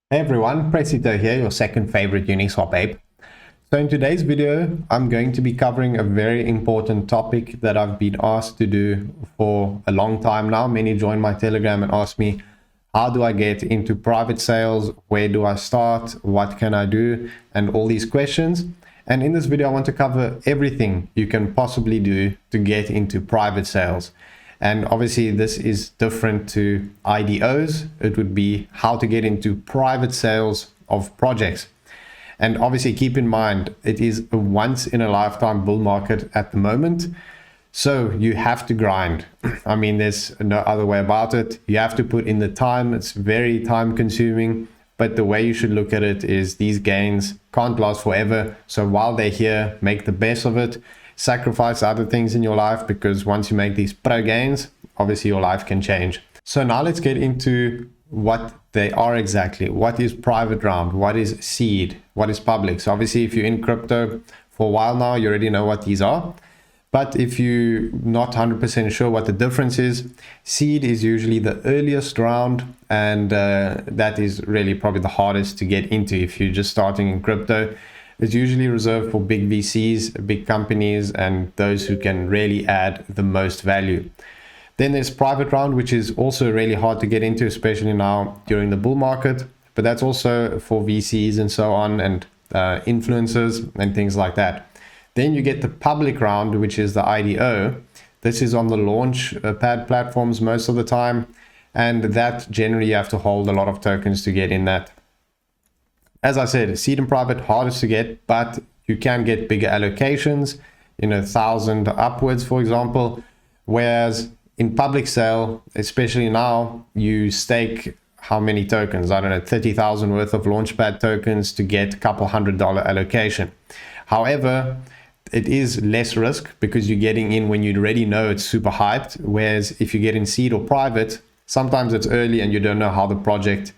Hey everyone, Presito here, your second favorite Uniswap ape. So in today's video, I'm going to be covering a very important topic that I've been asked to do for a long time now. Many joined my Telegram and asked me, how do I get into private sales? Where do I start? What can I do? And all these questions. And in this video, I want to cover everything you can possibly do to get into private sales. And obviously this is different to IDOs. It would be how to get into private sales of projects. And obviously keep in mind, it is a once in a lifetime bull market at the moment. So you have to grind. I mean, there's no other way about it. You have to put in the time. It's very time consuming, but the way you should look at it is these gains can't last forever. So while they're here, make the best of it. Sacrifice other things in your life, because once you make these pro gains, obviously your life can change. So now let's get into what they are exactly. What is private round? What is seed? What is public? So obviously if you're in crypto for a while now, you already know what these are. But if you're not 100% sure what the difference is, seed is usually the earliest round, and that is really probably the hardest to get into if you're just starting in crypto. It's usually reserved for big VCs, big companies, and those who can really add the most value. Then there's private round, which is also really hard to get into, especially now during the bull market. But that's also for VCs and so on, and influencers and things like that. Then you get the public round, which is the IDO. This is on the launch pad platforms most of the time. And that generally you have to hold a lot of tokens to get in that. As I said, seed and private, hardest to get, but you can get bigger allocations, 1,000 upwards, for example. Whereas in public sale, especially now, you stake how many tokens? I don't know, 30,000 worth of launchpad tokens to get a couple $100 allocation. However, it is less risk because you're getting in when you already know it's super hyped. Whereas if you get in seed or private, sometimes it's early and you don't know how the project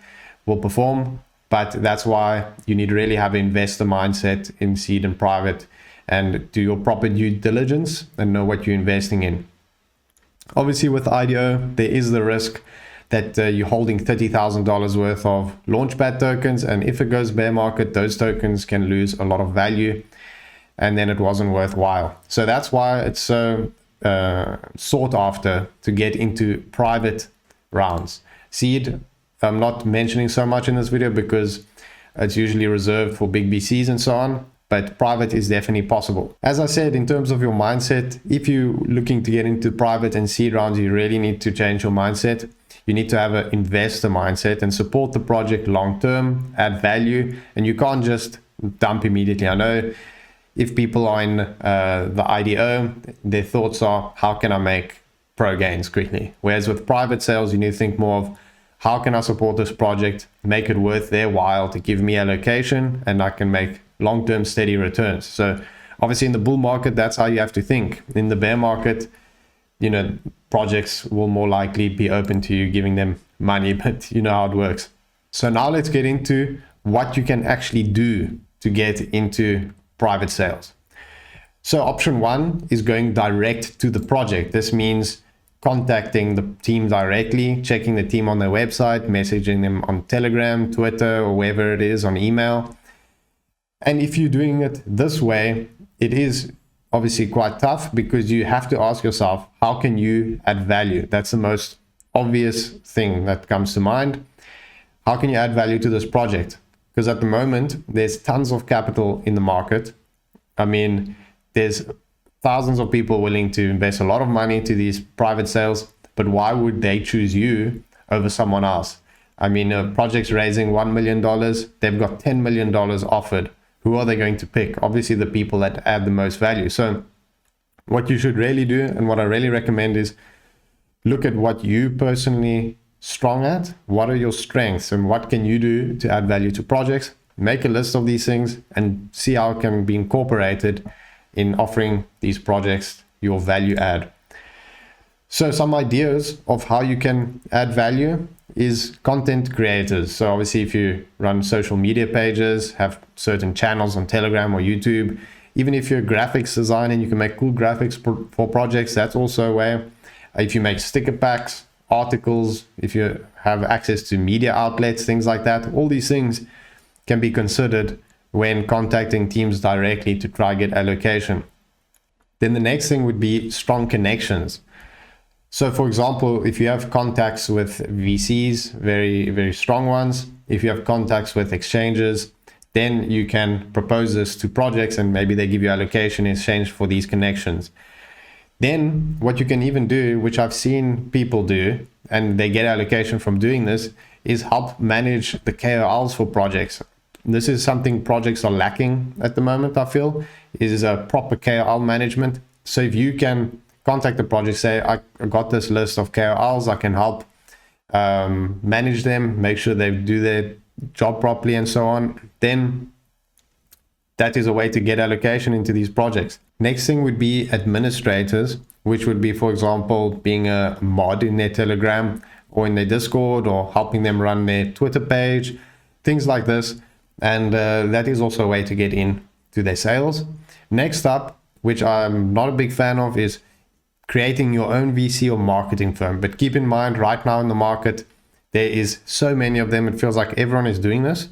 will perform. But that's why you need to really have an investor mindset in seed and private, and do your proper due diligence and know what you're investing in. Obviously with IDO, there is the risk that you're holding $30,000 worth of launchpad tokens, and if it goes bear market, those tokens can lose a lot of value, and then it wasn't worthwhile. So that's why it's so sought after to get into private rounds. Seed, I'm not mentioning so much in this video because it's usually reserved for big VCs and so on, but private is definitely possible. As I said, in terms of your mindset, if you're looking to get into private and seed rounds, you really need to change your mindset. You need to have an investor mindset and support the project long-term, add value, and you can't just dump immediately. I know if people are in the IDO, their thoughts are, how can I make pro gains quickly? Whereas with private sales, you need to think more of, how can I support this project, make it worth their while to give me allocation, and I can make long-term steady returns. So obviously in the bull market, that's how you have to think. In the bear market, projects will more likely be open to you giving them money, but you know how it works. So now let's get into what you can actually do to get into private sales. So option one is going direct to the project. This means contacting the team directly, checking the team on their website, messaging them on Telegram, Twitter, or wherever it is, on email. And if you're doing it this way, it is obviously quite tough because you have to ask yourself, how can you add value? That's the most obvious thing that comes to mind. How can you add value to this project? Because at the moment, there's tons of capital in the market. I mean, there's thousands of people willing to invest a lot of money to these private sales, but why would they choose you over someone else? I mean, a project's raising $1 million, they've got $10 million offered. Who are they going to pick? Obviously the people that add the most value. So what you should really do, and what I really recommend, is look at what you personally strong at. What are your strengths and what can you do to add value to projects? Make a list of these things and see how it can be incorporated in offering these projects your value add. So some ideas of how you can add value is content creators. So obviously if you run social media pages, have certain channels on Telegram or YouTube, even if you're a graphics designer and you can make cool graphics for projects, that's also a way. If you make sticker packs, articles, if you have access to media outlets, things like that. All these things can be considered when contacting teams directly to try get allocation. Then the next thing would be strong connections. So for example, if you have contacts with VCs, very, very strong ones, if you have contacts with exchanges, then you can propose this to projects and maybe they give you allocation in exchange for these connections. Then what you can even do, which I've seen people do, and they get allocation from doing this, is help manage the KOLs for projects. This is something projects are lacking at the moment, I feel, is a proper KOL management. So if you can contact the project, say, I got this list of KOLs, I can help manage them, make sure they do their job properly and so on, then that is a way to get allocation into these projects. Next thing would be administrators, which would be, for example, being a mod in their Telegram or in their Discord, or helping them run their Twitter page, things like this. And that is also a way to get in to their sales. Next up, which I'm not a big fan of, is creating your own VC or marketing firm. But keep in mind, right now in the market, there is so many of them. It feels like everyone is doing this.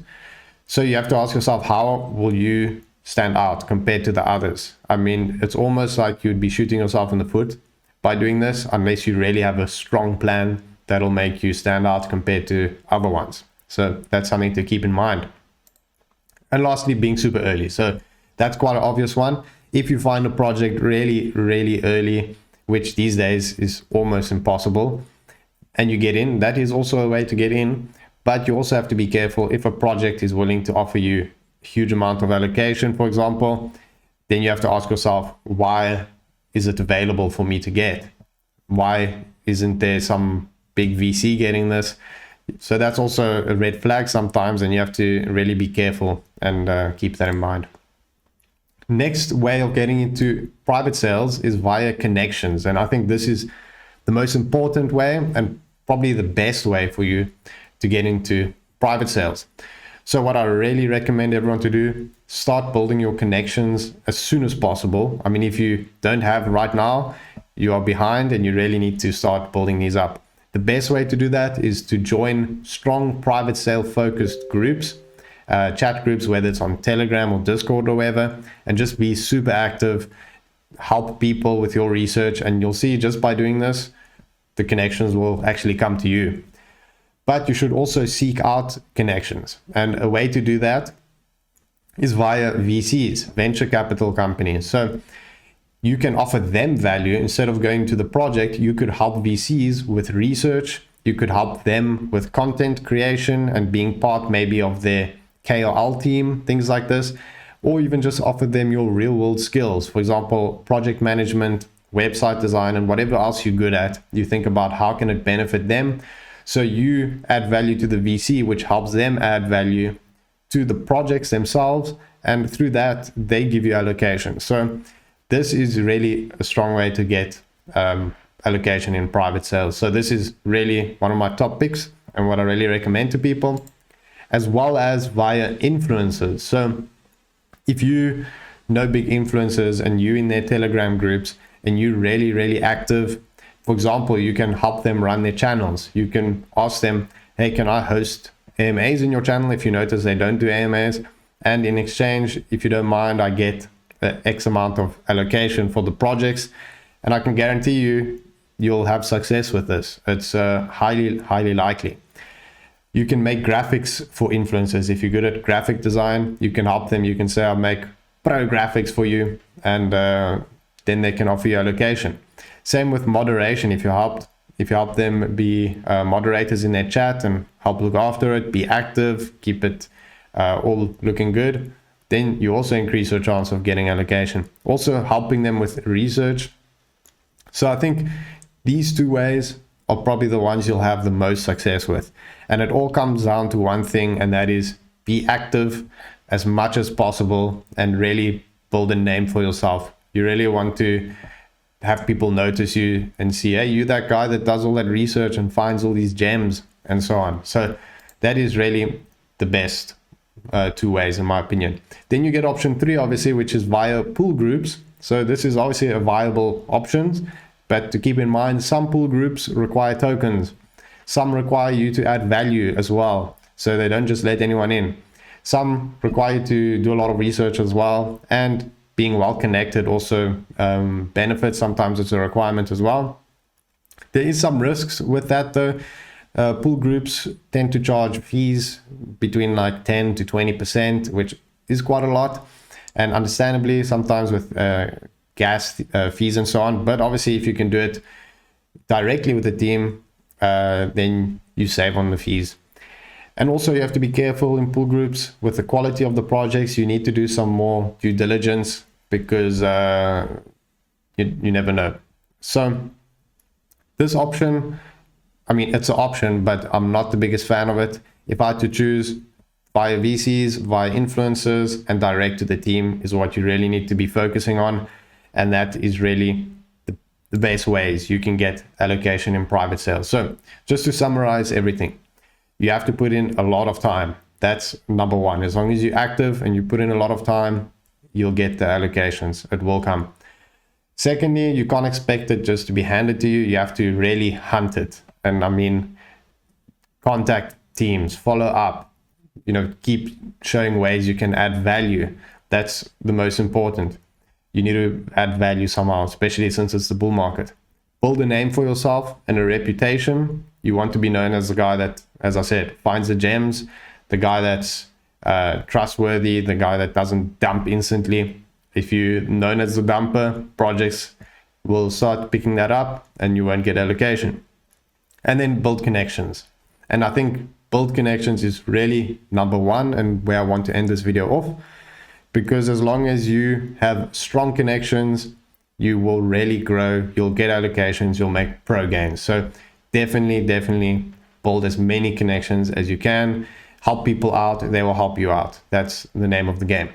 So you have to ask yourself, how will you stand out compared to the others? I mean, it's almost like you'd be shooting yourself in the foot by doing this, unless you really have a strong plan that'll make you stand out compared to other ones. So that's something to keep in mind. And lastly, being super early. So that's quite an obvious one. If you find a project really, really early, which these days is almost impossible, and you get in, that is also a way to get in. But you also have to be careful. If a project is willing to offer you a huge amount of allocation, for example, then you have to ask yourself, why is it available for me to get? Why isn't there some big VC getting this? So that's also a red flag sometimes, and you have to really be careful and keep that in mind. Next way of getting into private sales is via connections. And I think this is the most important way and probably the best way for you to get into private sales. So what I really recommend everyone to do, start building your connections as soon as possible. I mean, if you don't have right now, you are behind and you really need to start building these up. The best way to do that is to join strong private sale focused groups, chat groups, whether it's on Telegram or Discord or whatever, and just be super active, help people with your research, and you'll see just by doing this, the connections will actually come to you. But you should also seek out connections. And a way to do that is via VCs, venture capital companies. So you can offer them value. Instead of going to the project, you could help VCs with research. You could help them with content creation and being part maybe of their KOL team, things like this, or even just offer them your real world skills. For example, project management, website design, and whatever else you're good at. You think about how can it benefit them. So you add value to the VC, which helps them add value to the projects themselves. And through that, they give you allocation. So this is really a strong way to get allocation in private sales. So this is really one of my top picks and what I really recommend to people, as well as via influencers. So if you know big influencers and you in their Telegram groups and you're really, really active, for example, you can help them run their channels. You can ask them, hey, can I host AMAs in your channel if you notice they don't do AMAs? And in exchange, if you don't mind, I get X amount of allocation for the projects. And I can guarantee you, you'll have success with this. It's highly, highly likely. You can make graphics for influencers. If you're good at graphic design, you can help them. You can say, I'll make pro graphics for you, and then they can offer you allocation. Same with moderation. If you help them be moderators in their chat and help look after it, be active, keep it all looking good, then you also increase your chance of getting allocation. Also helping them with research. So I think these two ways are probably the ones you'll have the most success with. And it all comes down to one thing, and that is be active as much as possible and really build a name for yourself. You really want to have people notice you and see, hey, you that guy that does all that research and finds all these gems and so on. So that is really the best two ways in my opinion. Then you get option 3, obviously, which is via pool groups. So this is obviously a viable option. But to keep in mind, some pool groups require tokens. Some require you to add value as well, so they don't just let anyone in. Some require you to do a lot of research as well, and being well connected also benefits. Sometimes it's a requirement as well. There is some risks with that though. Pool groups tend to charge fees between like 10 to 20%, which is quite a lot, and understandably sometimes with gas fees and so on. But obviously if you can do it directly with the team, then you save on the fees. And also you have to be careful in pool groups with the quality of the projects. You need to do some more due diligence, because you never know. So this option, I mean, it's an option, but I'm not the biggest fan of it. If I had to choose, via VCs, via influencers, and direct to the team is what you really need to be focusing on. And that is really the best ways you can get allocation in private sales. So just to summarize everything, you have to put in a lot of time. That's number one. As long as you're active and you put in a lot of time, you'll get the allocations. It will come. Secondly, you can't expect it just to be handed to you. You have to really hunt it. And I mean, contact teams, follow up, keep showing ways you can add value. That's the most important. You need to add value somehow, especially since it's the bull market. Build a name for yourself and a reputation. You want to be known as the guy that, as I said, finds the gems, the guy that's trustworthy, the guy that doesn't dump instantly. If you're known as the dumper, projects will start picking that up and you won't get allocation. And then build connections. And I think build connections is really number one, and where I want to end this video off, because as long as you have strong connections, you will really grow, you'll get allocations, you'll make pro gains. So definitely build as many connections as you can, help people out, they will help you out. That's the name of the game.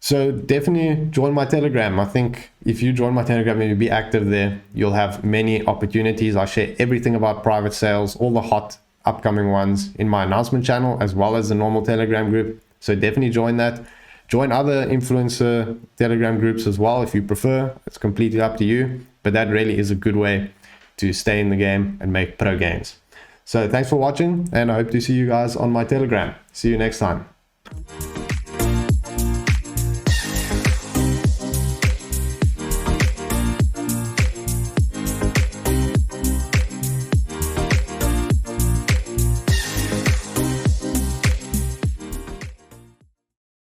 So definitely join my Telegram. I think if you join my Telegram and you be active there, you'll have many opportunities. I share everything about private sales, all the hot upcoming ones in my announcement channel, as well as the normal Telegram group. So definitely join that. Join other influencer Telegram groups as well if you prefer. It's completely up to you, but that really is a good way to stay in the game and make pro gains. So thanks for watching, and I hope to see you guys on my Telegram. See you next time.